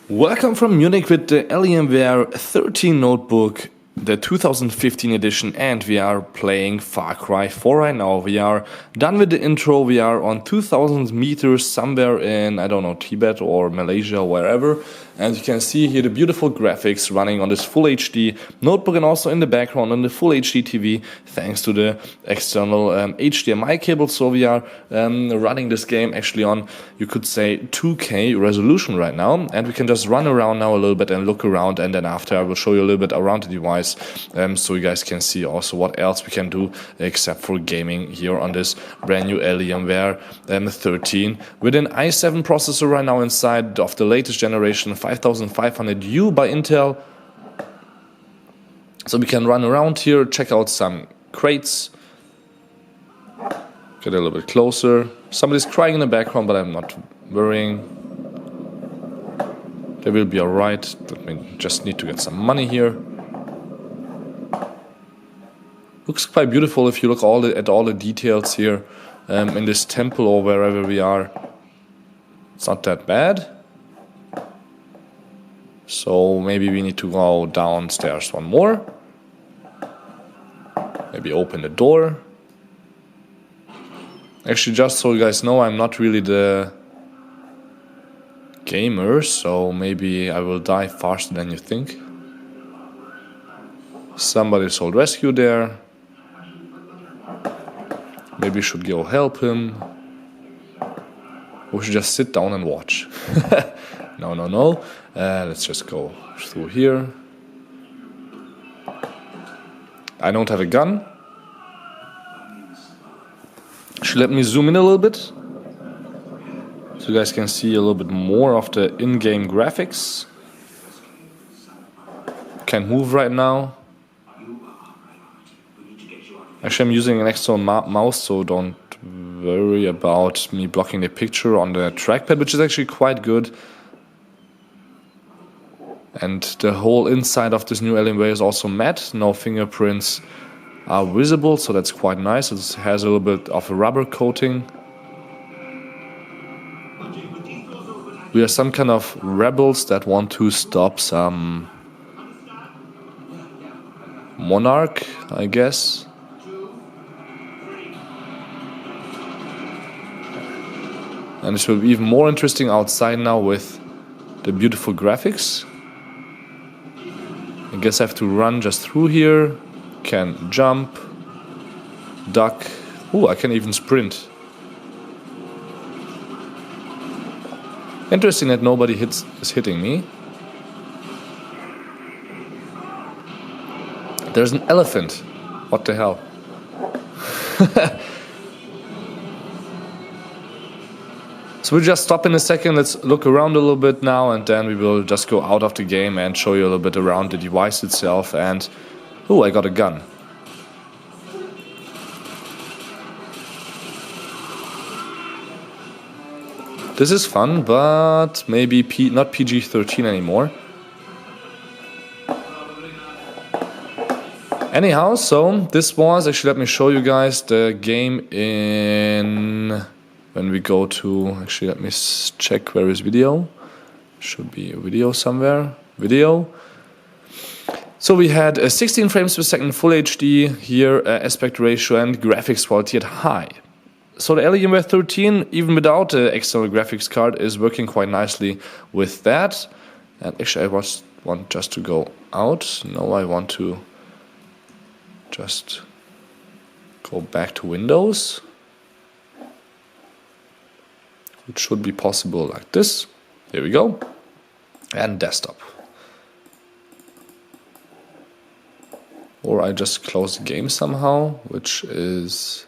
Welcome from Munich with the Alienware 13 notebook, the 2015 edition, and we are playing Far Cry 4 right now. We are done with the intro. We are on 2000 meters somewhere in, I don't know, Tibet or Malaysia, wherever. And you can see here the beautiful graphics running on this full HD notebook, and also in the background on the full HD TV thanks to the external HDMI cable. So we are running this game actually on, you could say, 2K resolution right now. And we can just run around now a little bit and look around, and then after I will show you a little bit around the device so you guys can see also what else we can do except for gaming here on this brand new Alienware 13 with an i7 processor right now inside of the latest generation 5500U by Intel. So we can run around here, check out some crates, get a little bit closer. Somebody's crying in the background, but I'm not worrying. They will be alright. We just need to get some money here. Looks quite beautiful if you look at all the details here in this temple or wherever we are. It's not that bad. So maybe we need to go downstairs one more. Maybe open the door. Actually, just so you guys know, I'm not really the gamer, so maybe I will die faster than you think. Somebody's old rescue there. Maybe we should go help him. Or we should just sit down and watch. No. Let's just go through here. I don't have a gun. Should let me zoom in a little bit, so you guys can see a little bit more of the in-game graphics. Can't move right now. Actually, I'm using an external mouse, so don't worry about me blocking the picture on the trackpad, which is actually quite good. And the whole inside of this new Alienware is also matte. No fingerprints are visible, so that's quite nice. It has a little bit of a rubber coating. We are some kind of rebels that want to stop some monarch, I guess. And it will be even more interesting outside now with the beautiful graphics. I guess I have to run just through here. Can jump, duck. Ooh, I can even sprint. Interesting that nobody is hitting me. There's an elephant. What the hell? So we'll just stop in a second, let's look around a little bit now, and then we will just go out of the game and show you a little bit around the device itself. And oh, I got a gun. This is fun, but maybe not PG-13 anymore. Anyhow, so this was, actually let me show you guys the game in... When we go to, actually let me check where is video. Should be a video somewhere. Video. So we had 16 frames per second full HD here, aspect ratio and graphics quality at high. So the Alienware 13, even without the external graphics card, is working quite nicely with that. And actually I want just to go out. No, I want to just go back to Windows. It should be possible like this. Here we go. And desktop. Or I just close the game somehow, which is...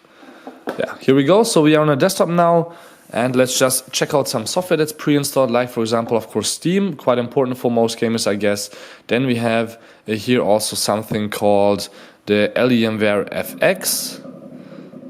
Yeah, here we go. So we are on a desktop now. And let's just check out some software that's pre-installed, like for example, of course, Steam. Quite important for most gamers, I guess. Then we have here also something called the AlienFX,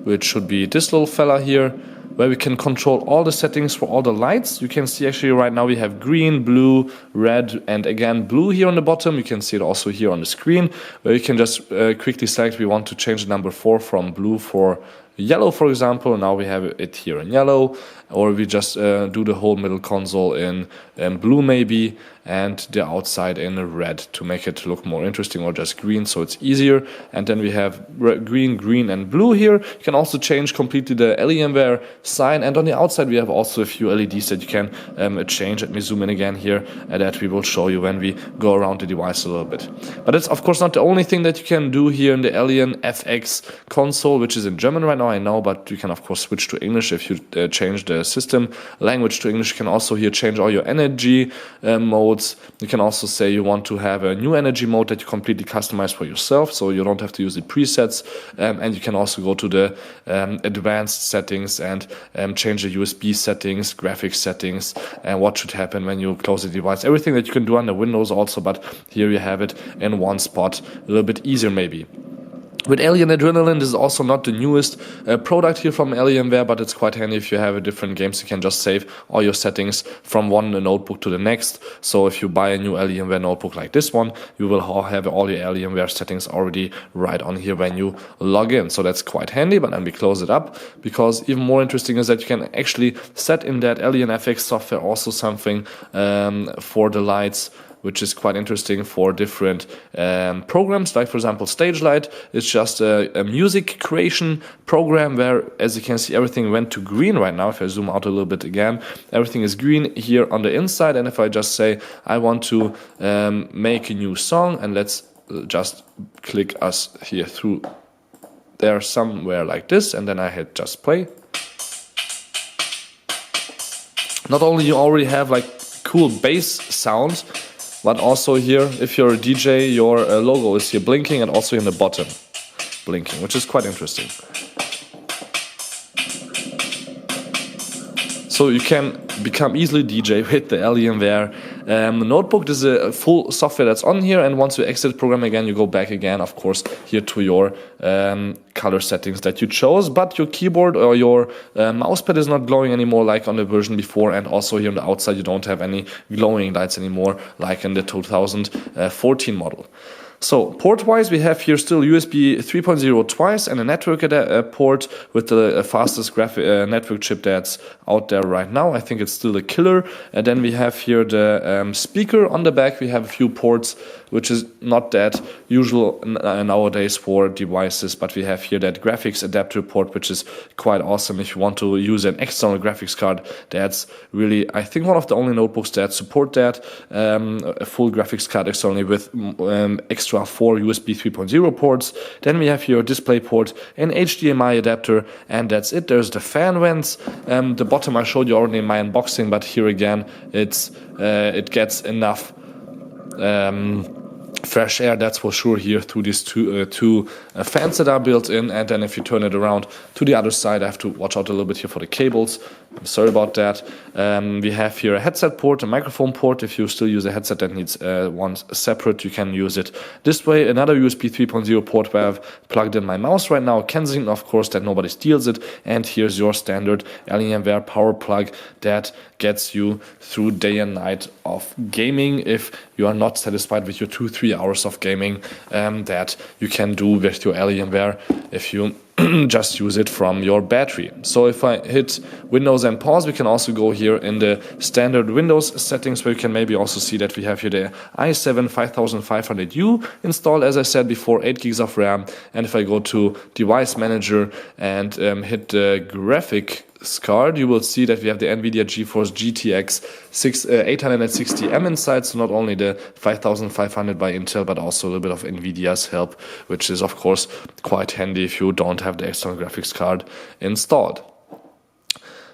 which should be this little fella here, where we can control all the settings for all the lights. You can see actually right now we have green, blue, red, and again blue here on the bottom. You can see it also here on the screen, where you can just quickly select we want to change the number 4 from blue for yellow, for example. Now we have it here in yellow, or we just do the whole middle console in blue maybe, and the outside in red to make it look more interesting, or just green so it's easier. And then we have green, green and blue here. You can also change completely the Alienware sign, and on the outside we have also a few LEDs that you can change. Let me zoom in again here, that we will show you when we go around the device a little bit. But it's of course not the only thing that you can do here in the AlienFX console, which is in German right now, I know, but you can of course switch to English if you change the system language to English. You can also here change all your energy modes. You can also say you want to have a new energy mode that you completely customize for yourself, so you don't have to use the presets, and you can also go to the advanced settings and change the USB settings, graphics settings, and what should happen when you close the device. Everything that you can do under Windows also, but here you have it in one spot, a little bit easier maybe. With Alien Adrenaline, this is also not the newest product here from Alienware, but it's quite handy if you have different games. You can just save all your settings from one notebook to the next. So if you buy a new Alienware notebook like this one, you will have all your Alienware settings already right on here when you log in. So that's quite handy, but then we close it up, because even more interesting is that you can actually set in that AlienFX software also something for the lights, which is quite interesting for different programs. Like for example, Stage Light is just a music creation program where, as you can see, everything went to green right now. If I zoom out a little bit again, everything is green here on the inside. And if I just say I want to make a new song, and let's just click us here through there somewhere like this, and then I hit just play. Not only you already have like cool bass sounds, but also here, if you're a DJ, your logo is here blinking, and also in the bottom blinking, which is quite interesting. So you can become easily DJ with the Alienware notebook. This is a full software that's on here, and once you exit the program again, you go back again, of course, here to your color settings that you chose, but your keyboard or your mousepad is not glowing anymore like on the version before, and also here on the outside you don't have any glowing lights anymore like in the 2014 model. So port-wise, we have here still USB 3.0 twice and a network port with the fastest network chip that's out there right now. I think it's still a killer. And then we have here the speaker on the back. We have a few ports, which is not that usual nowadays for devices, but we have here that graphics adapter port, which is quite awesome if you want to use an external graphics card. That's really, I think, one of the only notebooks that support that, a full graphics card externally with extra 4 USB 3.0 ports. Then we have here a display port, an HDMI adapter, and that's it. There's the fan vents. The bottom I showed you already in my unboxing, but here again it gets enough fresh air, that's for sure, here through these two fans that are built in. And then if you turn it around to the other side, I have to watch out a little bit here for the cables. I'm sorry about that. We have here a headset port, a microphone port. If you still use a headset that needs one separate, you can use it this way. Another USB 3.0 port where I've plugged in my mouse right now. Kensington, of course, that nobody steals it. And here's your standard Alienware power plug that gets you through day and night of gaming. If you are not satisfied with your 2-3 hours of gaming that you can do with your Alienware if you just use it from your battery. So if I hit Windows and pause, we can also go here in the standard Windows settings, where you can maybe also see that we have here the i7 5500U installed, as I said before, 8 gigs of RAM. And if I go to Device Manager and hit the graphics card, you will see that we have the NVIDIA GeForce GTX 860M inside. So not only the 5500 by Intel, but also a little bit of NVIDIA's help, which is of course quite handy if you don't have the external graphics card installed.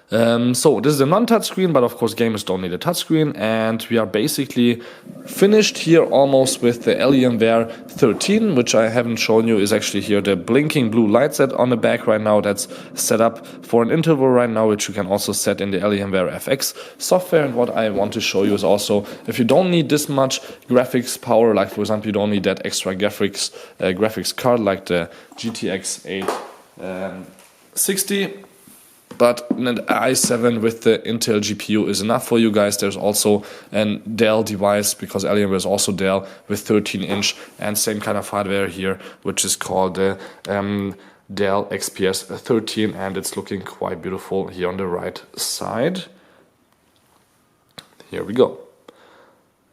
So this is a non-touchscreen, but of course gamers don't need a touchscreen, and we are basically finished here almost with the Alienware 13, which I haven't shown you is actually here the blinking blue light set on the back right now. That's set up for an interval right now, which you can also set in the Alienware FX software. And what I want to show you is also, if you don't need this much graphics power, like for example you don't need that extra graphics card like the GTX 860, but an i7 with the Intel GPU is enough for you guys. There's also a Dell device, because Alienware is also Dell, with 13-inch and same kind of hardware here, which is called the Dell XPS 13, and it's looking quite beautiful here on the right side. Here we go.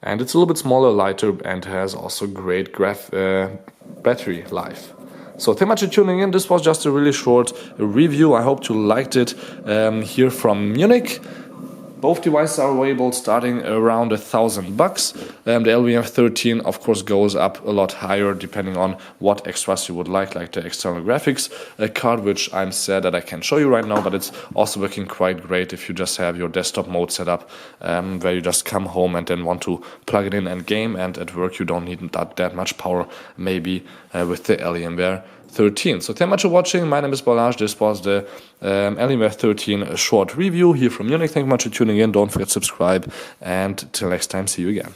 And it's a little bit smaller, lighter, and has also great battery life. So thank you much for tuning in. This was just a really short review. I hope you liked it. Here from Munich. Both devices are available starting around $1,000. The AlienFX 13 of course goes up a lot higher depending on what extras you would like the external graphics card, which I'm sad that I can't show you right now, but it's also working quite great if you just have your desktop mode set up, where you just come home and then want to plug it in and game, and at work you don't need that much power maybe with the Alienware 13. So thank you much for watching. My name is Balazs. This was the Alienware 13 short review here from Munich. Thank you much for tuning in. Don't forget to subscribe, and till next time, see you again.